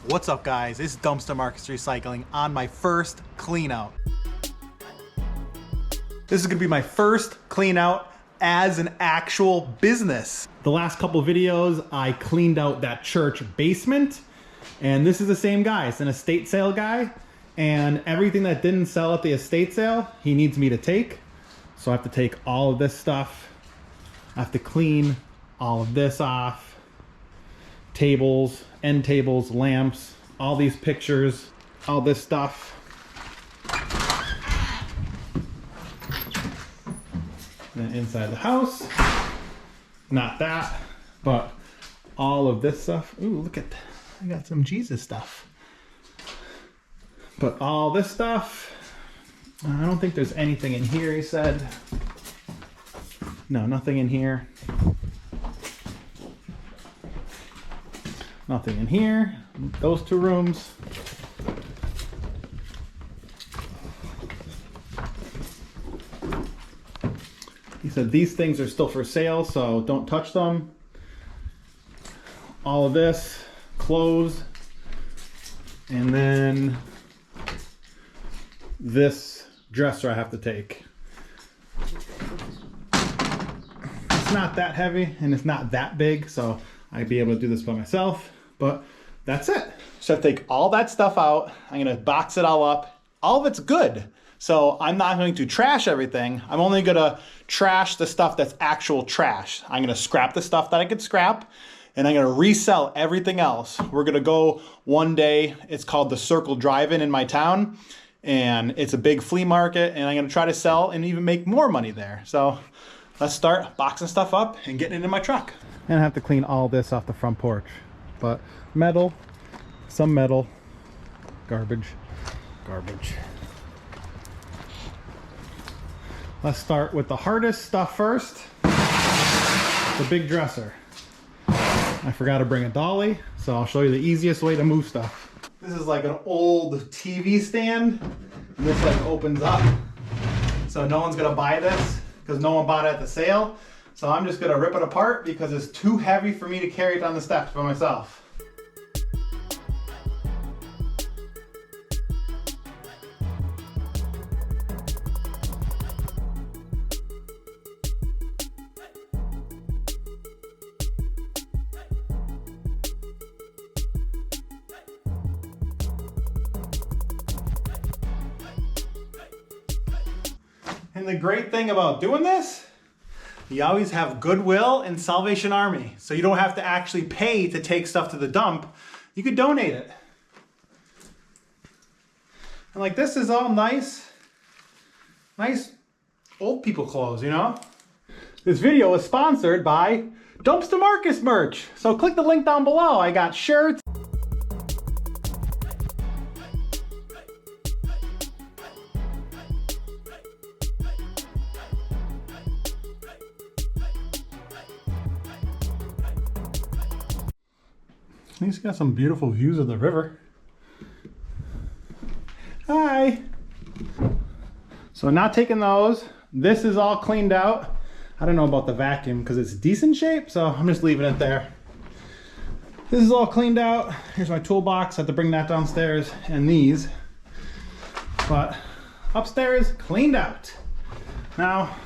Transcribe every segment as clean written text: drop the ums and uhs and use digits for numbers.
What's up, guys? It's Dumpster Markets Recycling on my first clean out. This is gonna be my first clean out as an actual business. The last couple videos, I cleaned out that church basement, and this is the same guy. It's an estate sale guy, and everything that didn't sell at the estate sale, he needs me to take. So I have to take all of this stuff. I have to clean all of this off. Tables, end tables, lamps, all these pictures, all this stuff. Then inside the house, not that, but all of this stuff. Ooh, look at, I got some Jesus stuff. But all this stuff, I don't think there's anything in here, he said. No, nothing in here. Nothing in here. Those two rooms. He said these things are still for sale, so don't touch them. All of this, clothes, and then this dresser I have to take. It's not that heavy and it's not that big, so I'd be able to do this by myself, but that's it. So I have to take all that stuff out. I'm gonna box it all up. All of it's good. So I'm not going to trash everything. I'm only gonna trash the stuff that's actual trash. I'm gonna scrap the stuff that I could scrap, and I'm gonna resell everything else. We're gonna go one day, it's called the Circle Drive-In in my town, and it's a big flea market, and I'm gonna try to sell and even make more money there. So let's start boxing stuff up and getting it in my truck. And I have to clean all this off the front porch. But metal, some metal, garbage, garbage. Let's start with the hardest stuff first. The big dresser. I forgot to bring a dolly, so I'll show you the easiest way to move stuff. This is like an old TV stand, and this like opens up. So no one's gonna buy this because no one bought it at the sale. So I'm just gonna rip it apart because it's too heavy for me to carry it down the steps by myself. And the great thing about doing this, you always have Goodwill and Salvation Army. So you don't have to actually pay to take stuff to the dump. You could donate it. And like this is all nice old people clothes, you know? This video is sponsored by Dumpster Markets merch. So click the link down below. I got shirts. He's got some beautiful views of the river. Hi. So not taking those. This is all cleaned out. I don't know about the vacuum because it's decent shape, so I'm just leaving it there. This is all cleaned out. Here's my toolbox. I have to bring that downstairs, and these. But upstairs, cleaned out. Now,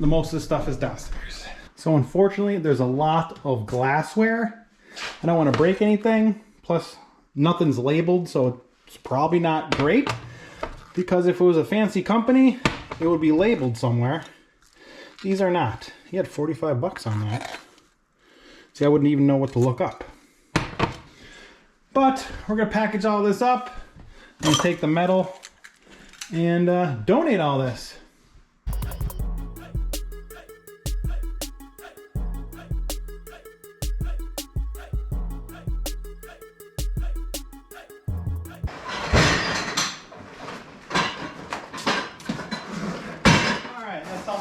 the most of the stuff is downstairs. So unfortunately, there's a lot of glassware. I don't want to break anything, plus nothing's labeled, so it's probably not great, because if it was a fancy company, it would be labeled somewhere. These are not. He had 45 bucks on that. See, I wouldn't even know what to look up. But we're gonna package all this up and take the metal and donate all this.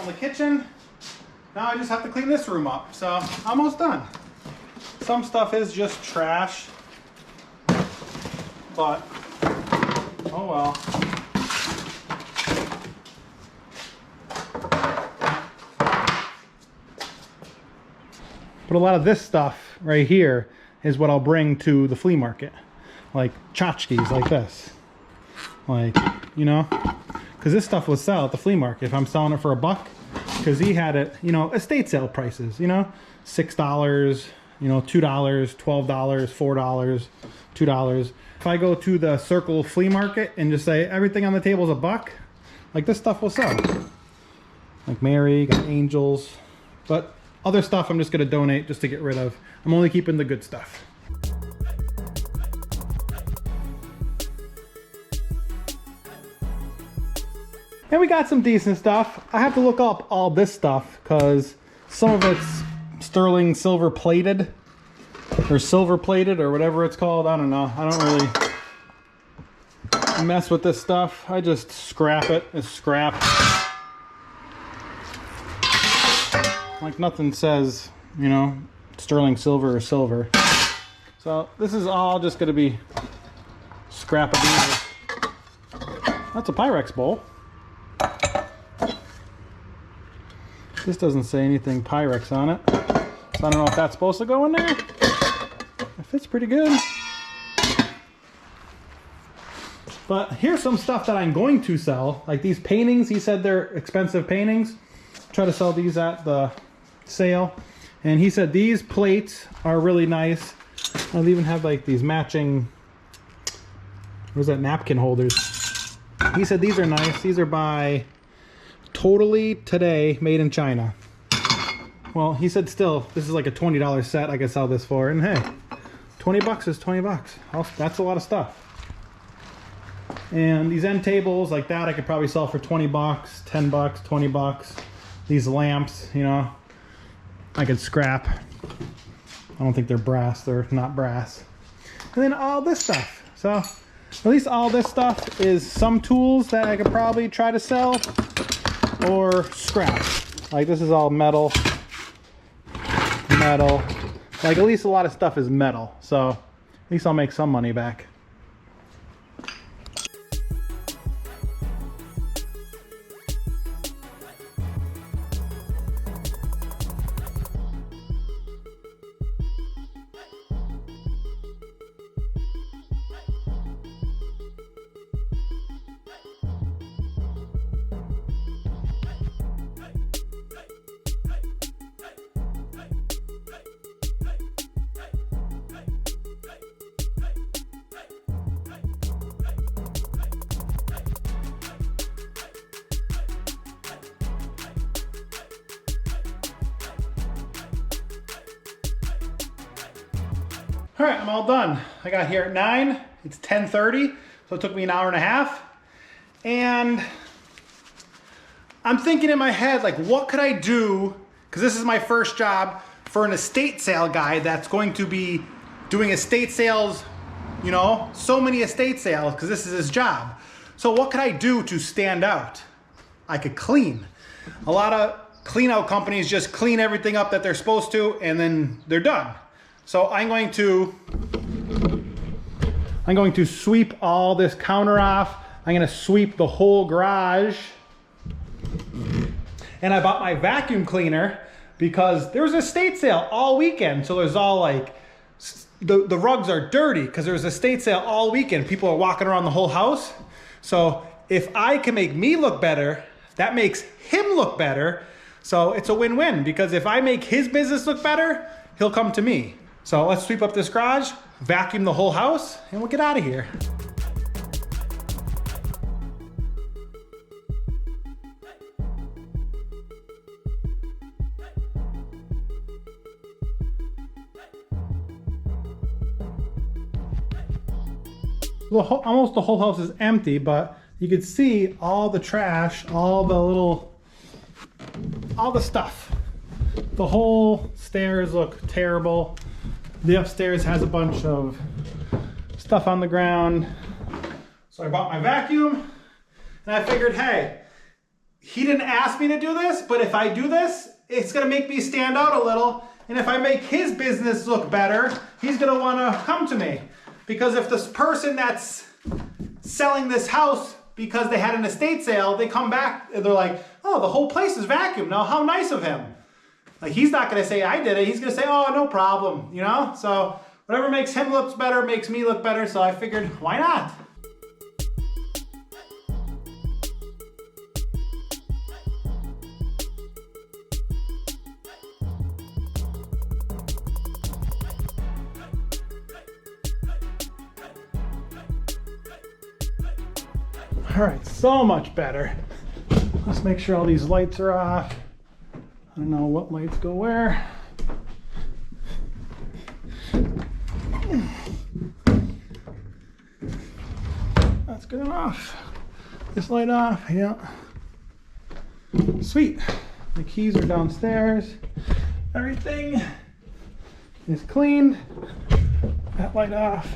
The kitchen. Now I just have to clean this room up, so almost done. Some stuff is just trash, but oh well. But a lot of this stuff right here is what I'll bring to the flea market. Like tchotchkes like this. Like, you know, because this stuff will sell at the flea market if I'm selling it for $1, because he had it, you know, estate sale prices, you know, $6, you know, $2, $12, $4, $2. If I go to the Circle flea market and just say everything on the table is $1, like this stuff will sell. Like Mary, got angels, but other stuff I'm just gonna donate just to get rid of. I'm only keeping the good stuff. And we got some decent stuff. I have to look up all this stuff because some of it's sterling silver plated or silver plated or whatever it's called. I don't know. I don't really mess with this stuff. I just scrap it. It's scrap. Like nothing says, you know, sterling silver or silver. So this is all just going to be scrap of these. That's a Pyrex bowl. This doesn't say anything Pyrex on it, so I don't know if that's supposed to go in there. It fits pretty good. But here's some stuff that I'm going to sell, like these paintings. He said they're expensive paintings. Try to sell these at the sale, and he said these plates are really nice. I'll even have like these matching, what is that, napkin holders. He said these are nice. These are by Totally Today, made in China. Well, he said still, this is like a $20 set I could sell this for, and hey, 20 bucks is 20 bucks. That's a lot of stuff. And these end tables like that I could probably sell for 20 bucks, 10 bucks, 20 bucks. These lamps, you know, I could scrap. I don't think they're brass, they're not brass. And then all this stuff. So at least all this stuff is some tools that I could probably try to sell or scrap. Like this is all metal. Like at least a lot of stuff is metal. So at least I'll make some money back. All right, I'm all done. I got here at 9, it's 10:30, so it took me an hour and a half. And I'm thinking in my head, like, what could I do? Because this is my first job for an estate sale guy that's going to be doing estate sales, you know, so many estate sales, because this is his job. So what could I do to stand out? I could clean. A lot of clean out companies just clean everything up that they're supposed to, and then they're done. So I'm going to sweep all this counter off. I'm going to sweep the whole garage. And I bought my vacuum cleaner because there was an estate sale all weekend. So there's all like, the rugs are dirty because there was an estate sale all weekend. People are walking around the whole house. So if I can make me look better, that makes him look better. So it's a win-win, because if I make his business look better, he'll come to me. So let's sweep up this garage, vacuum the whole house, and we'll get out of here. Almost the whole house is empty, but you can see all the trash, all the stuff. The whole stairs look terrible. The upstairs has a bunch of stuff on the ground. So I bought my vacuum, and I figured, hey, he didn't ask me to do this, but if I do this, it's gonna make me stand out a little. And if I make his business look better, he's gonna wanna come to me. Because if this person that's selling this house because they had an estate sale, they come back and they're like, oh, the whole place is vacuumed. Now, how nice of him. Like, he's not gonna say I did it. He's gonna say, oh, no problem, you know? So Whatever makes him look better makes me look better, so I figured, why not? All right, so much better. Let's make sure all these lights are off. I don't know what lights go where. That's good enough. This light off, yeah. Sweet. The keys are downstairs. Everything is cleaned. That light off.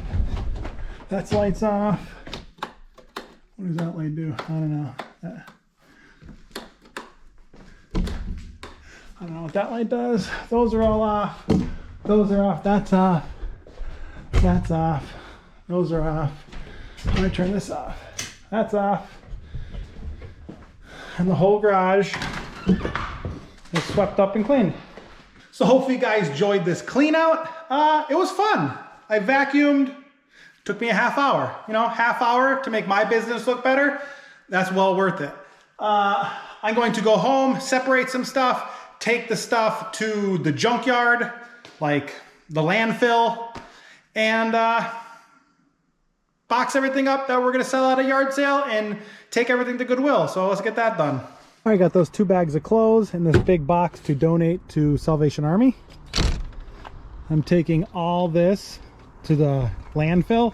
That's lights off. What does that light do? I don't know. I don't know what that light does. Those are all off. Those are off. That's off. That's off. Those are off. Let me turn this off. That's off. And the whole garage is swept up and cleaned. So hopefully you guys enjoyed this clean out. It was fun. I vacuumed. Took me a half hour. You know, half hour to make my business look better. That's well worth it. I'm going to go home, separate some stuff, take the stuff to the junkyard, like the landfill, and box everything up that we're gonna sell at a yard sale and take everything to Goodwill. So let's get that done. I got those 2 bags of clothes in this big box to donate to Salvation Army. I'm taking all this to the landfill.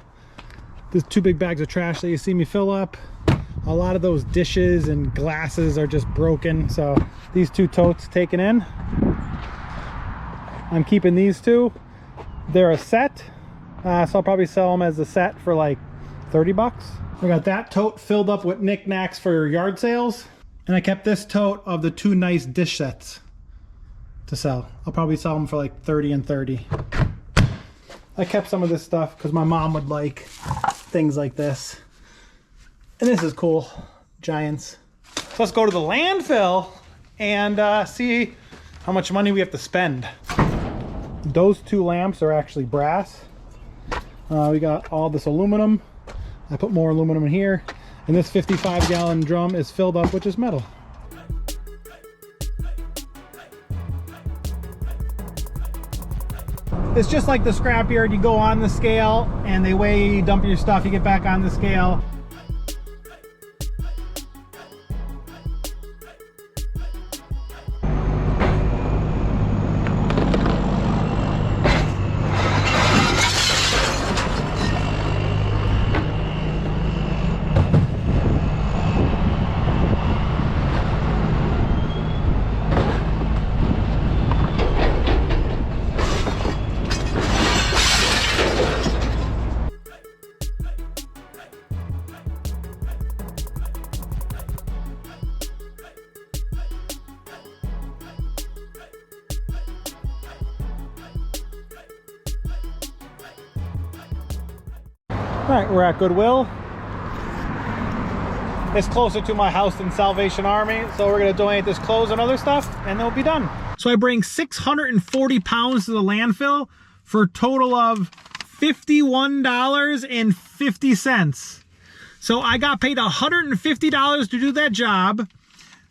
There's 2 big bags of trash that you see me fill up. A lot of those dishes and glasses are just broken, so these 2 totes taken in. I'm keeping these 2. They're a set, so I'll probably sell them as a set for like 30 bucks. I got that tote filled up with knickknacks for yard sales, and I kept this tote of the 2 nice dish sets to sell. I'll probably sell them for like 30 and 30. I kept some of this stuff because my mom would like things like this. And this is cool, giants. So let's go to the landfill and see how much money we have to spend. Those 2 lamps are actually brass. We got all this aluminum. I put more aluminum in here. And this 55-gallon drum is filled up with just metal. It's just like the scrapyard. You go on the scale and they weigh you, dump your stuff, you get back on the scale. All right, we're at Goodwill. It's closer to my house than Salvation Army, so we're gonna donate this clothes and other stuff, and they'll be done. So I bring 640 pounds to the landfill for a total of $51.50. So I got paid $150 to do that job,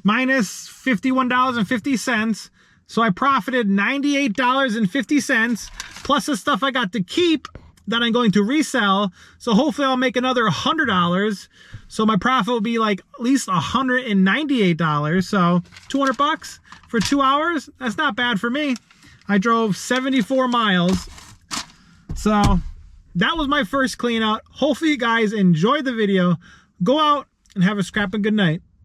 minus $51.50. So I profited $98.50, plus the stuff I got to keep that I'm going to resell. So hopefully I'll make another $100. So my profit will be like at least $198. So 200 bucks for 2 hours. That's not bad for me. I drove 74 miles. So that was my first clean out. Hopefully you guys enjoyed the video. Go out and have a scrapping good night.